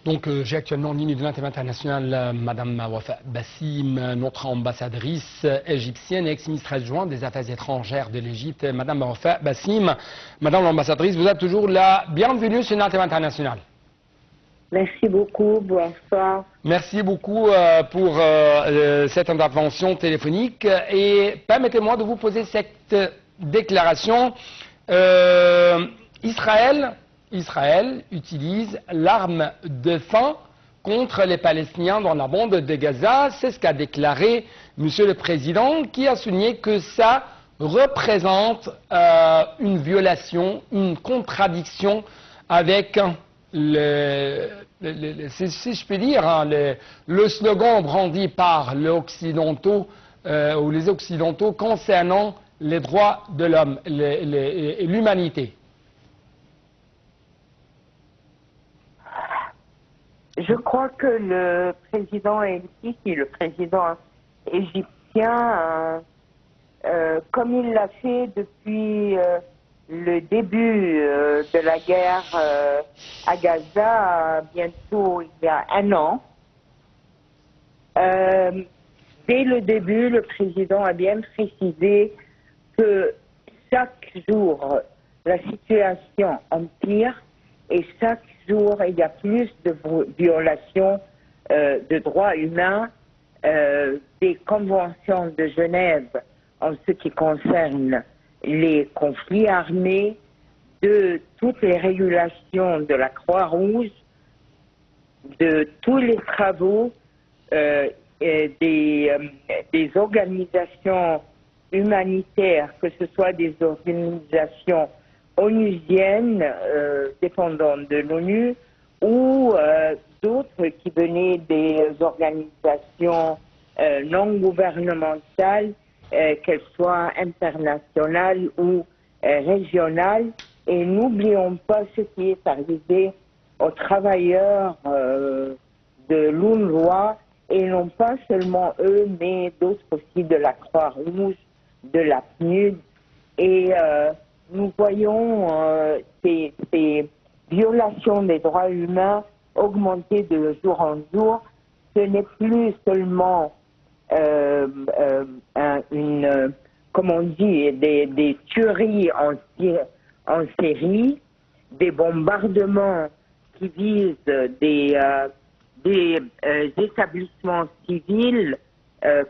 Donc, j'ai actuellement en ligne de l'antenne internationale Madame Wafa Bassim, notre ambassadrice égyptienne, ex-ministre adjointe des Affaires étrangères de l'Égypte. Madame Wafa Bassim, Madame l'ambassadrice, vous êtes toujours la bienvenue sur l'antenne internationale. Merci beaucoup, bonsoir. Merci beaucoup pour cette intervention téléphonique et permettez-moi de vous poser cette déclaration. Israël utilise l'arme de feu contre les Palestiniens dans la bande de Gaza. C'est ce qu'a déclaré Monsieur le Président, qui a souligné que ça représente une violation, une contradiction avec si je peux dire, hein, le slogan brandi par les Occidentaux concernant les droits de l'homme et l'humanité. Je crois que le président El-Sisi, le président égyptien, comme il l'a fait depuis le début de la guerre à Gaza, bientôt il y a un an, dès le début, le président a bien précisé que chaque jour, la situation empire et chaque jour, il y a plus de violations de droits humains, des conventions de Genève en ce qui concerne les conflits armés, de toutes les régulations de la Croix-Rouge, de tous les travaux des organisations humanitaires, que ce soit des organisations onusiennes dépendantes de l'ONU ou d'autres qui venaient des organisations non gouvernementales, qu'elles soient internationales ou régionales. Et n'oublions pas ce qui est arrivé aux travailleurs de l'UNRWA, et non pas seulement eux, mais d'autres aussi de la Croix-Rouge, de la PNUD. Et nous voyons ces violations des droits humains augmenter de jour en jour. Ce n'est plus seulement comme on dit, des tueries en série, des bombardements qui visent des établissements civils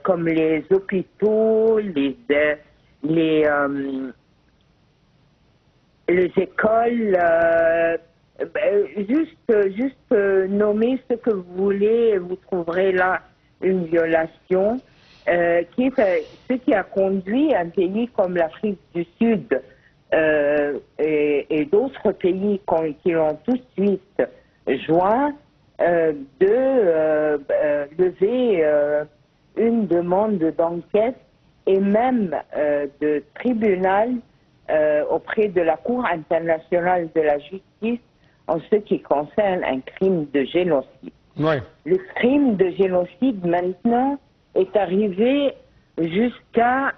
comme les hôpitaux, les écoles, juste nommer ce que vous voulez, vous trouverez là une violation, qui est ce qui a conduit un pays comme l'Afrique du Sud et d'autres pays qui l'ont tout de suite joint de lever une demande d'enquête et même de tribunal auprès de la Cour internationale de la justice en ce qui concerne un crime de génocide. Oui. Le crime de génocide maintenant est arrivé jusqu'à,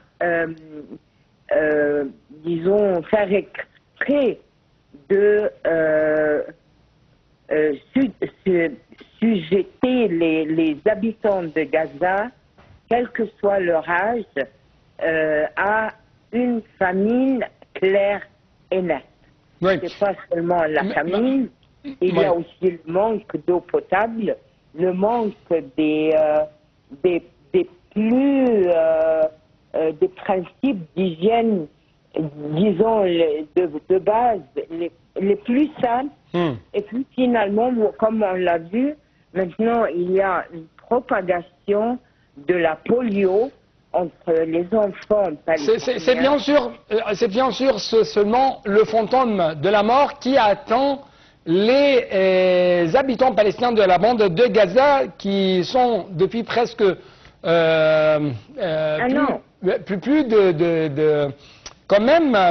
disons, faire exprès de sujeter les habitants de Gaza, quel que soit leur âge, à une famine claire et nette. Oui. C'est pas seulement la famine, il y a aussi le manque d'eau potable, le manque des principes d'hygiène, disons, de base, les plus simples. Et puis finalement, comme on l'a vu, maintenant il y a une propagation de la polio entre les enfants palestiniens. C'est bien sûr seulement le fantôme de la mort qui attend les habitants palestiniens de la bande de Gaza qui sont depuis presque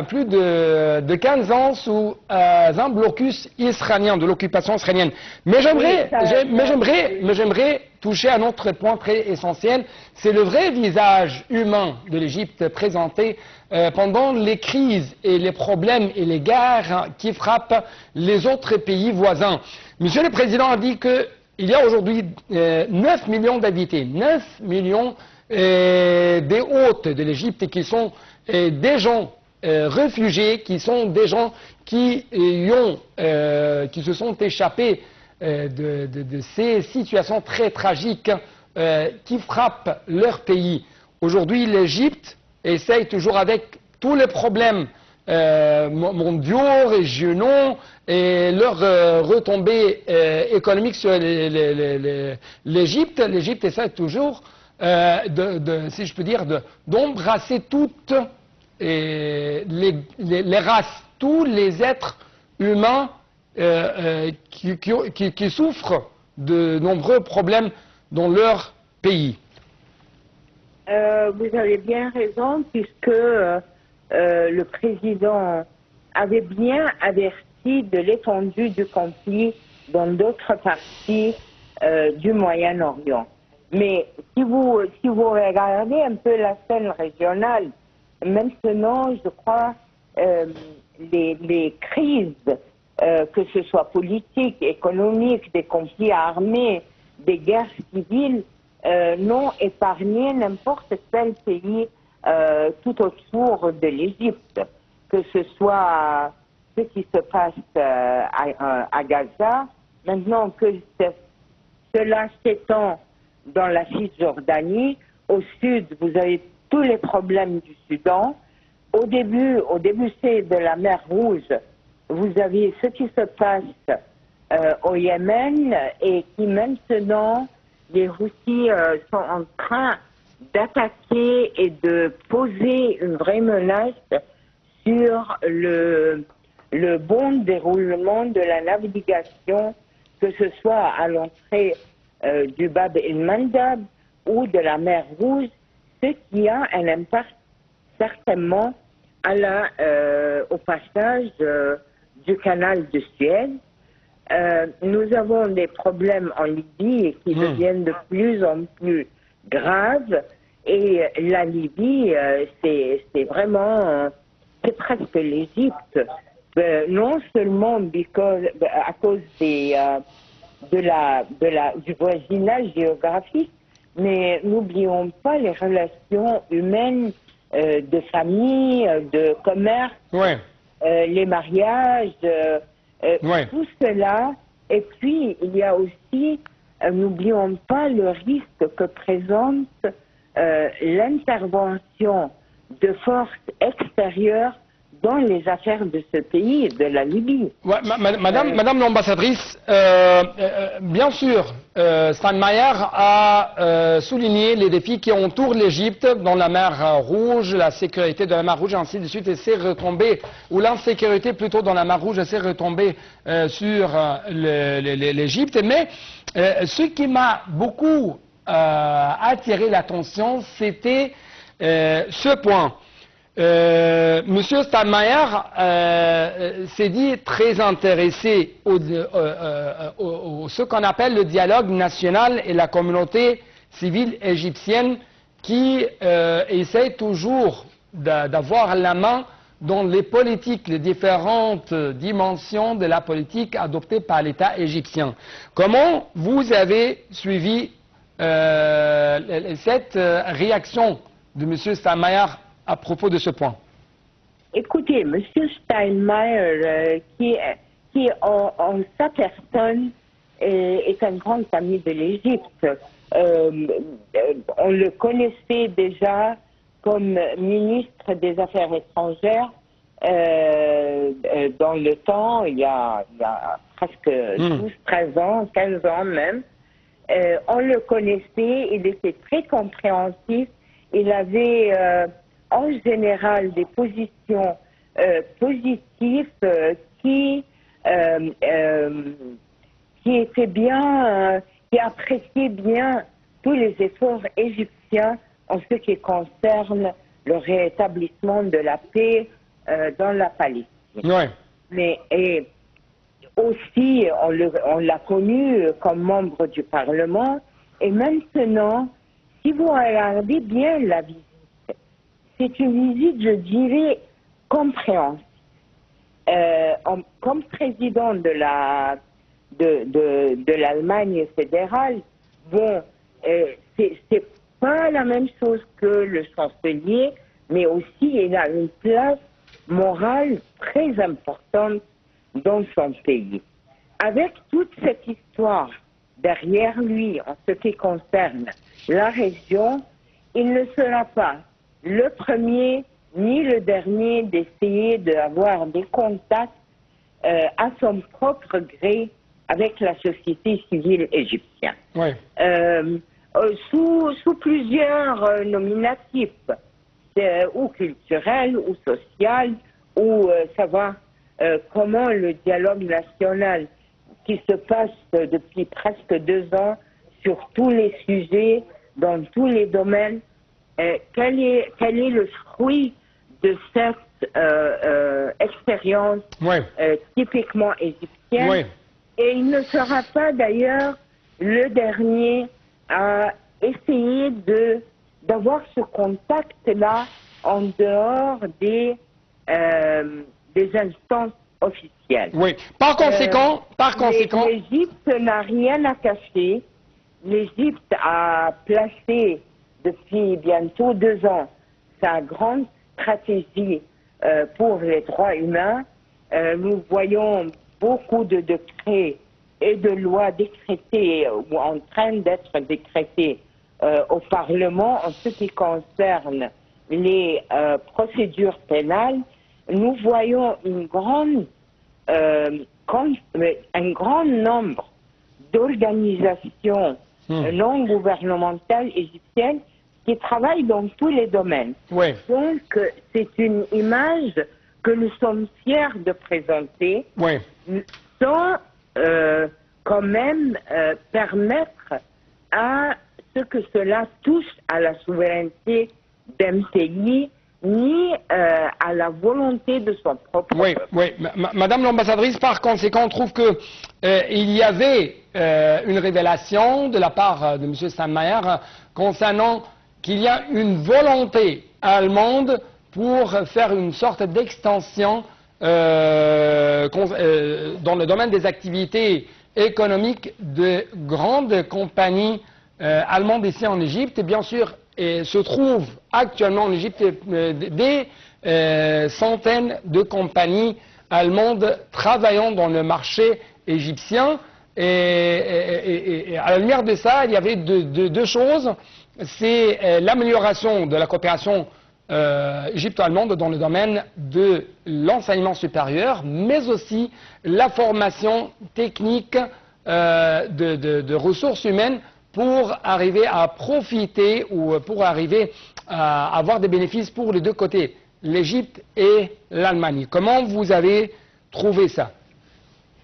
plus de 15 ans sous un blocus israélien, de l'occupation israélienne. Mais j'aimerais touché à un autre point très essentiel. C'est le vrai visage humain de l'Égypte présenté pendant les crises et les problèmes et les guerres qui frappent les autres pays voisins. Monsieur le Président a dit qu'il y a aujourd'hui 9 millions d'habitants, 9 millions des hôtes de l'Égypte qui sont des gens réfugiés, qui sont des gens qui se sont échappés de ces situations très tragiques qui frappent leur pays. Aujourd'hui, l'Égypte essaye toujours avec tous les problèmes mondiaux, régionaux et leurs retombées économiques sur l'Égypte. L'Égypte essaie toujours, si je peux dire, d'embrasser toutes les races, tous les êtres humains qui souffrent de nombreux problèmes dans leur pays. Vous avez bien raison, puisque le président avait bien averti de l'étendue du conflit dans d'autres parties du Moyen-Orient. Mais si vous regardez un peu la scène régionale, maintenant, je crois, les crises, que ce soit politiques, économiques, des conflits armés, des guerres civiles, n'ont épargné n'importe quel pays tout autour de l'Égypte, que ce soit ce qui se passe à Gaza, maintenant que cela s'étend dans la Cisjordanie, au sud, vous avez tous les problèmes du Soudan. Au début c'est de la mer Rouge, vous avez ce qui se passe au Yémen et qui maintenant, les Houthis sont en train d'attaquer et de poser une vraie menace sur le bon déroulement de la navigation, que ce soit à l'entrée du Bab el-Mandab ou de la mer Rouge, ce qui a un impact certainement au passage du canal de Suez. Nous avons des problèmes en Libye qui deviennent de plus en plus graves, et la Libye, c'est vraiment, c'est presque l'Égypte, non seulement à cause du voisinage géographique, mais n'oublions pas les relations humaines de famille, de commerce, les mariages, tout cela. Et puis, il y a aussi, n'oublions pas le risque que présente l'intervention de forces extérieures dans les affaires de ce pays, de la Libye. Ouais, Madame l'ambassadrice, bien sûr, Steinmeier a souligné les défis qui entourent l'Égypte dans la mer Rouge, la sécurité de la mer Rouge, ainsi de suite, et c'est retombé, ou l'insécurité plutôt dans la mer Rouge, s'est retombée sur l'Égypte. Mais ce qui m'a beaucoup attiré l'attention, c'était ce point. Monsieur Steinmeier s'est dit très intéressé ce qu'on appelle le dialogue national et la communauté civile égyptienne qui essaie toujours d'avoir la main dans les politiques, les différentes dimensions de la politique adoptée par l'État égyptien. Comment vous avez suivi cette réaction de monsieur Steinmeier à propos de ce point? Écoutez, M. Steinmeier, qui en sa personne est un grand ami de l'Égypte, on le connaissait déjà comme ministre des Affaires étrangères dans le temps, il y a presque 12, 13 ans, 15 ans même. On le connaissait, il était très compréhensif, il avait en général des positions positives qui étaient bien, qui appréciaient bien tous les efforts égyptiens en ce qui concerne le rétablissement de la paix dans la Palestine. Ouais. Mais aussi, on l'a connu comme membre du Parlement, Et maintenant, si vous regardez bien la visite, c'est une visite, je dirais, compréhensive. Comme président de l'Allemagne fédérale, bon, c'est pas la même chose que le chancelier, mais aussi il a une place morale très importante dans son pays. Avec toute cette histoire derrière lui en ce qui concerne la région, il ne sera pas le premier ni le dernier d'essayer d'avoir des contacts à son propre gré avec la société civile égyptienne. Oui. Sous plusieurs nominatifs, ou culturels, ou social, ou savoir comment le dialogue national qui se passe depuis presque 2 ans sur tous les sujets, dans tous les domaines, quel est le fruit de cette expérience typiquement égyptienne. Oui. Et il ne sera pas d'ailleurs le dernier à essayer d'avoir ce contact-là en dehors des instances officielles. Oui. Par conséquent, l'Égypte n'a rien à cacher. L'Égypte a placé depuis bientôt 2 ans sa grande stratégie pour les droits humains. Nous voyons beaucoup de décrets et de lois décrétées ou en train d'être décrétées au Parlement en ce qui concerne les procédures pénales. Nous voyons un grand nombre d'organisations non gouvernementales égyptiennes qui travaillent dans tous les domaines. Oui. Donc, c'est une image que nous sommes fiers de présenter, sans quand même permettre à ce que cela touche à la souveraineté d'un pays, ni à la volonté de son propre peuple. Oui. Madame l'ambassadrice, par conséquent, on trouve que il y avait une révélation de la part de M. Steinmeier concernant qu'il y a une volonté allemande pour faire une sorte d'extension dans le domaine des activités économiques de grandes compagnies allemandes ici en Égypte. Et bien sûr, se trouvent actuellement en Égypte des centaines de compagnies allemandes travaillant dans le marché égyptien. Et à la lumière de ça, il y avait deux choses. C'est l'amélioration de la coopération égypto-allemande dans le domaine de l'enseignement supérieur, mais aussi la formation technique de ressources humaines pour arriver à profiter ou pour arriver à avoir des bénéfices pour les deux côtés, l'Égypte et l'Allemagne. Comment vous avez trouvé ça?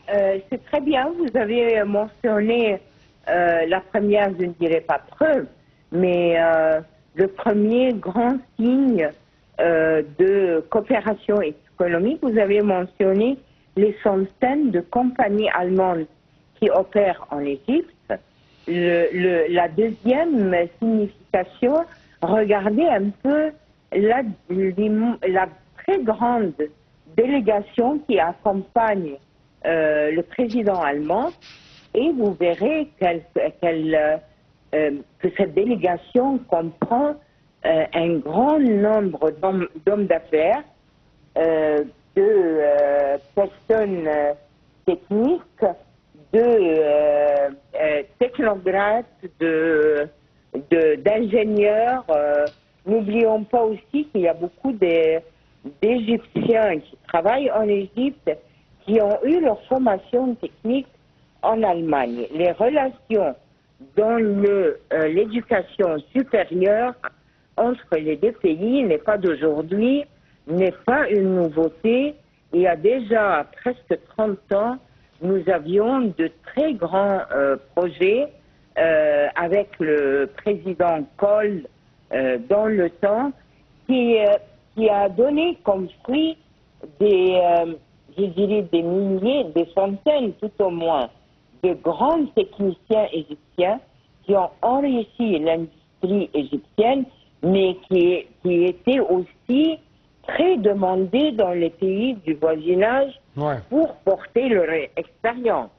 C'est très bien, vous avez mentionné la première, je ne dirais pas preuve, mais le premier grand signe de coopération économique. Vous avez mentionné les centaines de compagnies allemandes qui opèrent en Égypte. La deuxième signification, regardez un peu la très grande délégation qui accompagne le président allemand, et vous verrez que cette délégation comprend un grand nombre d'hommes d'affaires, de personnes techniques, de technographes, d'ingénieurs. N'oublions pas aussi qu'il y a beaucoup d'Égyptiens qui travaillent en Égypte qui ont eu leur formation technique en Allemagne. Les relations dans l'éducation supérieure entre les deux pays n'est pas d'aujourd'hui, n'est pas une nouveauté. Il y a déjà presque 30 ans, nous avions de très grands projets avec le président Kohl dans le temps, qui a donné comme fruit je dirais des milliers, des centaines tout au moins, de grands techniciens égyptiens qui ont enrichi l'industrie égyptienne, mais qui étaient aussi très demandés dans les pays du voisinage pour porter leur expérience.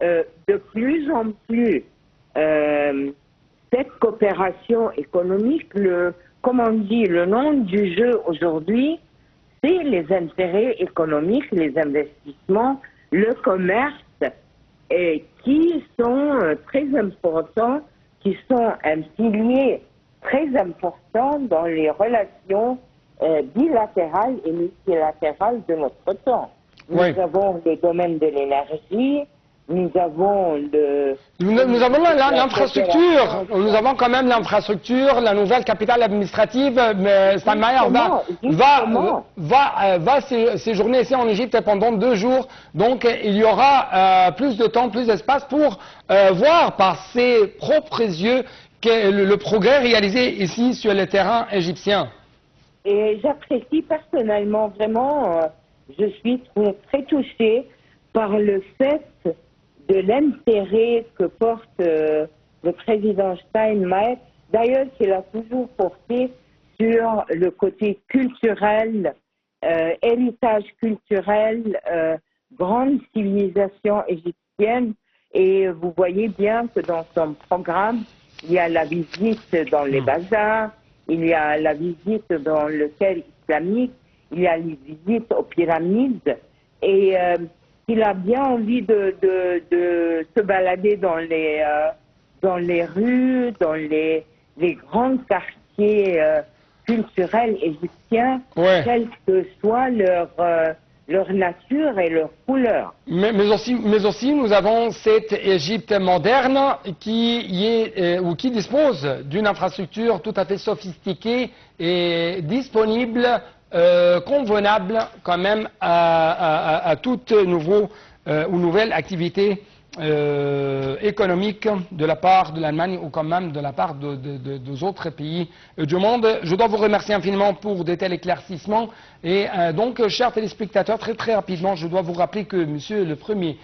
De plus en plus, cette coopération économique, comme on dit, le nom du jeu aujourd'hui, c'est les intérêts économiques, les investissements, le commerce, qui sont très importants, qui sont un pilier très important dans les relations bilatérales et multilatérales de notre temps. Nous avons le domaine de l'énergie, nous avons l'infrastructure, nous avons quand même l'infrastructure, la nouvelle capitale administrative, mais Steinmeier va séjourner ici en Égypte pendant 2 jours, donc il y aura plus de temps, plus d'espace pour voir par ses propres yeux le progrès réalisé ici sur le terrain égyptien. Et j'apprécie personnellement, vraiment, je suis très touchée par le fait de l'intérêt que porte le président Steinmeier, d'ailleurs qu'il a toujours porté sur le côté culturel, héritage culturel, grande civilisation égyptienne. Et vous voyez bien que dans son programme, il y a la visite dans les bazars, il y a la visite dans le Caire islamique, il y a les visites aux pyramides. Et il a bien envie de se balader dans les rues, dans les grands quartiers culturels égyptiens, quelle que soit leur nature et leur couleur. Mais aussi, nous avons cette Égypte moderne qui dispose d'une infrastructure tout à fait sophistiquée et disponible, convenable quand même à toute nouvelle activité économique de la part de l'Allemagne ou quand même de la part des autres pays du monde. Je dois vous remercier infiniment pour de tels éclaircissements et donc, chers téléspectateurs, très rapidement, je dois vous rappeler que Monsieur le Premier